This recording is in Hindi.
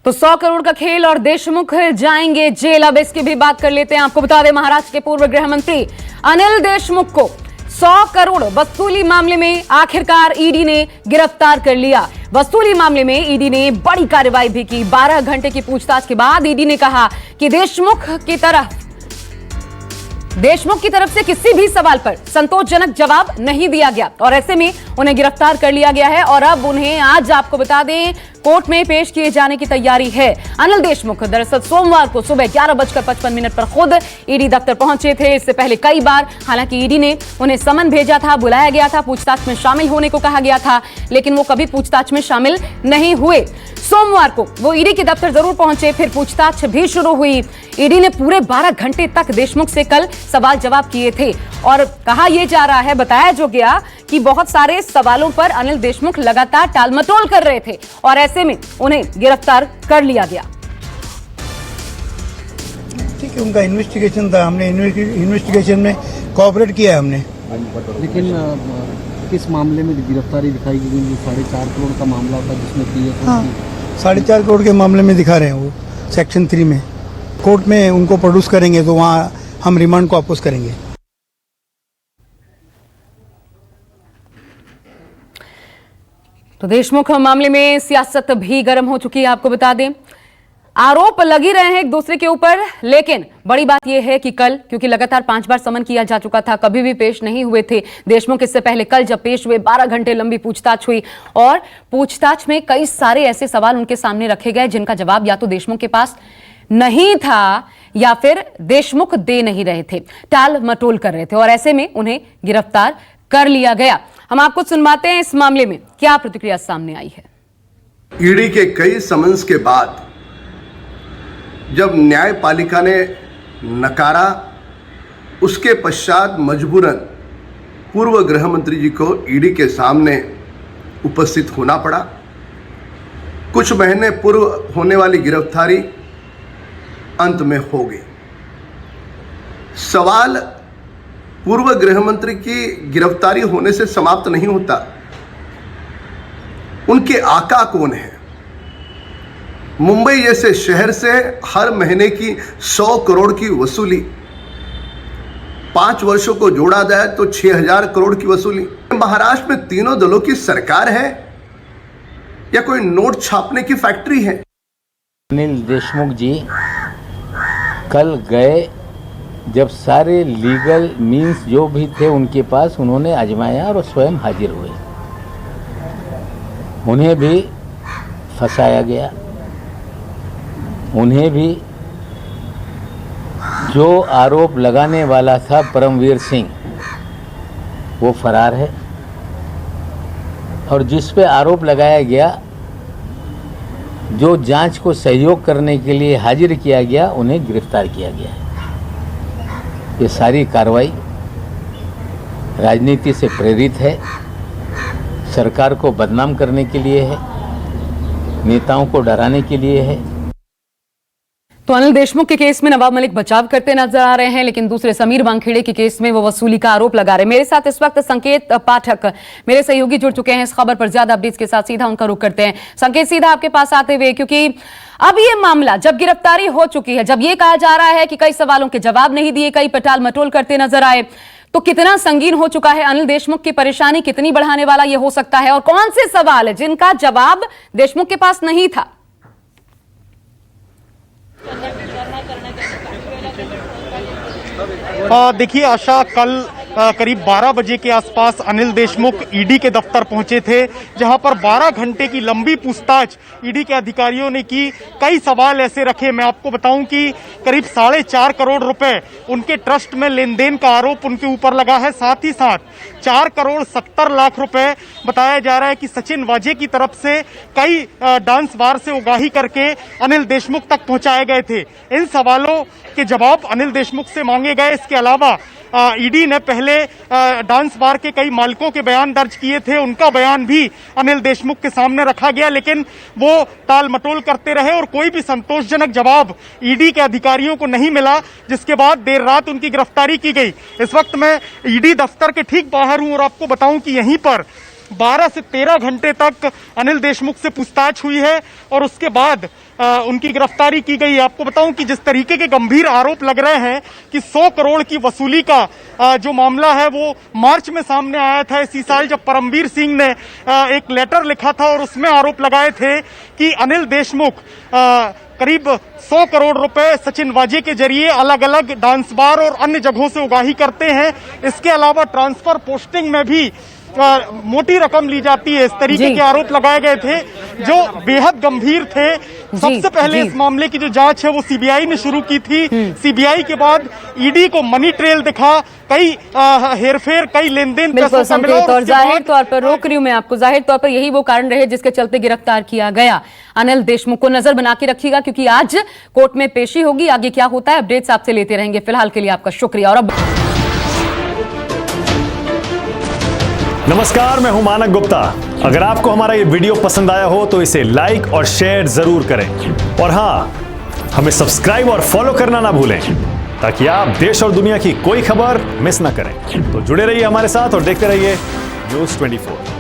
तो 100 करोड़ का खेल और देशमुख जाएंगे जेल। अब इसकी भी बात कर लेते हैं। आपको बता दें, महाराष्ट्र के पूर्व गृह मंत्री अनिल देशमुख को 100 करोड़ वसूली मामले में आखिरकार ईडी ने गिरफ्तार कर लिया। वसूली मामले में ईडी ने बड़ी कार्रवाई भी की। 12 घंटे की पूछताछ के बाद ईडी ने कहा कि देशमुख की तरफ से किसी भी सवाल पर संतोषजनक जवाब नहीं दिया गया और ऐसे में उन्हें गिरफ्तार कर लिया गया है और अब उन्हें आज आपको बता दें कोर्ट में पेश किए जाने की तैयारी है। अनिल देशमुख दरअसल सोमवार को सुबह 11:55 पर खुद ईडी दफ्तर पहुंचे थे। इससे पहले कई बार हालांकि ईडी ने उन्हें समन भेजा था, बुलाया गया था, पूछताछ में शामिल होने को कहा गया था, लेकिन वो कभी पूछताछ में शामिल नहीं हुए। सोमवार को वो ईडी के दफ्तर जरूर पहुंचे, फिर पूछताछ भी शुरू हुई। ईडी ने पूरे 12 घंटे तक देशमुख से कल सवाल जवाब किए थे और कहा यह जा रहा है, बताया जो गया कि बहुत सारे सवालों पर अनिल देशमुख लगातार टालमटोल कर रहे थे और ऐसे में उन्हें गिरफ्तार कर लिया गया। ठीक है, उनका इन्वेस्टिगेशन था, हमने इन्वेस्टिगेशन में कोऑपरेट किया है हमने। लेकिन किस मामले में गिरफ्तारी दिखाई गई? 4.5 करोड़ का मामला था जिसमें PF 4.5 करोड़ के मामले में दिखा रहे हैं वो सेक्शन 3 में। कोर्ट में उनको प्रोड्यूस करेंगे तो वहां हम रिमांड को अपोज करेंगे। तो देशमुख मामले में सियासत भी गर्म हो चुकी है। आपको बता दें, आरोप लग ही रहे हैं एक दूसरे के ऊपर, लेकिन बड़ी बात यह है कि कल क्योंकि लगातार 5 बार समन किया जा चुका था, कभी भी पेश नहीं हुए थे देशमुख। इससे पहले कल जब पेश हुए 12 घंटे लंबी पूछताछ हुई और पूछताछ में कई सारे ऐसे सवाल उनके सामने रखे गए जिनका जवाब या तो देशमुख के पास नहीं था या फिर देशमुख दे नहीं रहे थे, टाल मटोल कर रहे थे और ऐसे में उन्हें गिरफ्तार कर लिया गया। हम आपको सुनवाते हैं इस मामले में क्या प्रतिक्रिया सामने आई है। ईडी के कई समन्स के बाद जब न्यायपालिका ने नकारा, उसके पश्चात मजबूरन पूर्व गृह मंत्री जी को ईडी के सामने उपस्थित होना पड़ा। कुछ महीने पूर्व होने वाली गिरफ्तारी अंत में हो गई। सवाल पूर्व गृह मंत्री की गिरफ्तारी होने से समाप्त नहीं होता। उनके आका कौन है? मुंबई जैसे शहर से हर महीने की 100 करोड़ की वसूली, 5 वर्षों को जोड़ा जाए तो 6000 करोड़ की वसूली। महाराष्ट्र में तीनों दलों की सरकार है या कोई नोट छापने की फैक्ट्री है? अनिल देशमुख जी कल गए, जब सारे लीगल मीन्स जो भी थे उनके पास उन्होंने आजमाया और स्वयं हाजिर हुए। उन्हें भी फंसाया गया, उन्हें भी जो आरोप लगाने वाला था परमवीर सिंह वो फरार है और जिस पे आरोप लगाया गया, जो जांच को सहयोग करने के लिए हाजिर किया गया, उन्हें गिरफ्तार किया गया है। ये सारी कार्रवाई राजनीति से प्रेरित है, सरकार को बदनाम करने के लिए है, नेताओं को डराने के लिए है। तो अनिल देशमुख के केस में नवाब मलिक बचाव करते नजर आ रहे हैं, लेकिन दूसरे समीर वानखेड़े के केस में वो वसूली का आरोप लगा रहे हैं। मेरे साथ इस वक्त संकेत पाठक मेरे सहयोगी जुड़ चुके हैं इस खबर पर। ज्यादा अपडेट्स के साथ सीधा उनका रुख करते हैं। संकेत, सीधा आपके पास आते हुए, क्योंकि अब ये मामला जब गिरफ्तारी हो चुकी है, जब ये कहा जा रहा है कि कई सवालों के जवाब नहीं दिए, कई पटाल मटोल करते नजर आए, तो कितना संगीन हो चुका है अनिल देशमुख की परेशानी, कितनी बढ़ाने वाला ये हो सकता है और कौन से सवाल है जिनका जवाब देशमुख के पास नहीं था? देखिए आशा, कल करीब 12 बजे के आसपास अनिल देशमुख ईडी के दफ्तर पहुंचे थे, जहां पर 12 घंटे की लंबी पूछताछ ईडी के अधिकारियों ने की। कई सवाल ऐसे रखे, मैं आपको बताऊं कि करीब 4.5 करोड़ रुपए उनके ट्रस्ट में लेन देन का आरोप उनके ऊपर लगा है। साथ ही साथ 4 करोड़ 70 लाख रुपए बताया जा रहा है कि सचिन वाजे की तरफ से कई डांस बार से उगाही करके अनिल देशमुख तक पहुंचाए गए थे। इन सवालों के जवाब अनिल देशमुख से मांगे गए। इसके अलावा ईडी ने पहले डांस बार के कई मालिकों के बयान दर्ज किए थे, उनका बयान भी अनिल देशमुख के सामने रखा गया, लेकिन वो टाल मटोल करते रहे और कोई भी संतोषजनक जवाब ईडी के अधिकारियों को नहीं मिला, जिसके बाद देर रात उनकी गिरफ्तारी की गई। इस वक्त मैं ईडी दफ्तर के ठीक बाहर हूं और आपको बताऊं कि यहीं पर 12 से 13 घंटे तक अनिल देशमुख से पूछताछ हुई है और उसके बाद उनकी गिरफ्तारी की गई। आपको बताऊं कि जिस तरीके के गंभीर आरोप लग रहे हैं कि 100 करोड़ की वसूली का जो मामला है वो मार्च में सामने आया था इसी साल, जब परमवीर सिंह ने एक लेटर लिखा था और उसमें आरोप लगाए थे कि अनिल देशमुख करीब 100 करोड़ रुपए सचिन वाजे के जरिए अलग अलग डांस बार और अन्य जगहों से उगाही करते हैं। इसके अलावा ट्रांसफर पोस्टिंग में भी मोटी रकम ली जाती है। इस तरीके के आरोप लगाए गए थे जो बेहद गंभीर थे। सबसे पहले इस मामले की जो जांच है वो सीबीआई ने शुरू की थी। सीबीआई के बाद ईडी को मनी ट्रेल दिखा, कई हेरफेर, कई लेनदेन बिल्कुल संकेत, और जाहिर तौर पर रोक रही हूं मैं आपको, जाहिर तौर पर यही वो कारण रहे जिसके चलते गिरफ्तार किया गया अनिल देशमुख को। नजर बना के रखिएगा क्योंकि आज कोर्ट में पेशी होगी। आगे क्या होता है अपडेट्स आपसे लेते रहेंगे। फिलहाल के लिए आपका शुक्रिया। और अब नमस्कार, मैं हूं मानक गुप्ता। अगर आपको हमारा ये वीडियो पसंद आया हो तो इसे लाइक और शेयर जरूर करें, और हां, हमें सब्सक्राइब और फॉलो करना ना भूलें ताकि आप देश और दुनिया की कोई खबर मिस ना करें। तो जुड़े रहिए हमारे साथ और देखते रहिए न्यूज़ 24।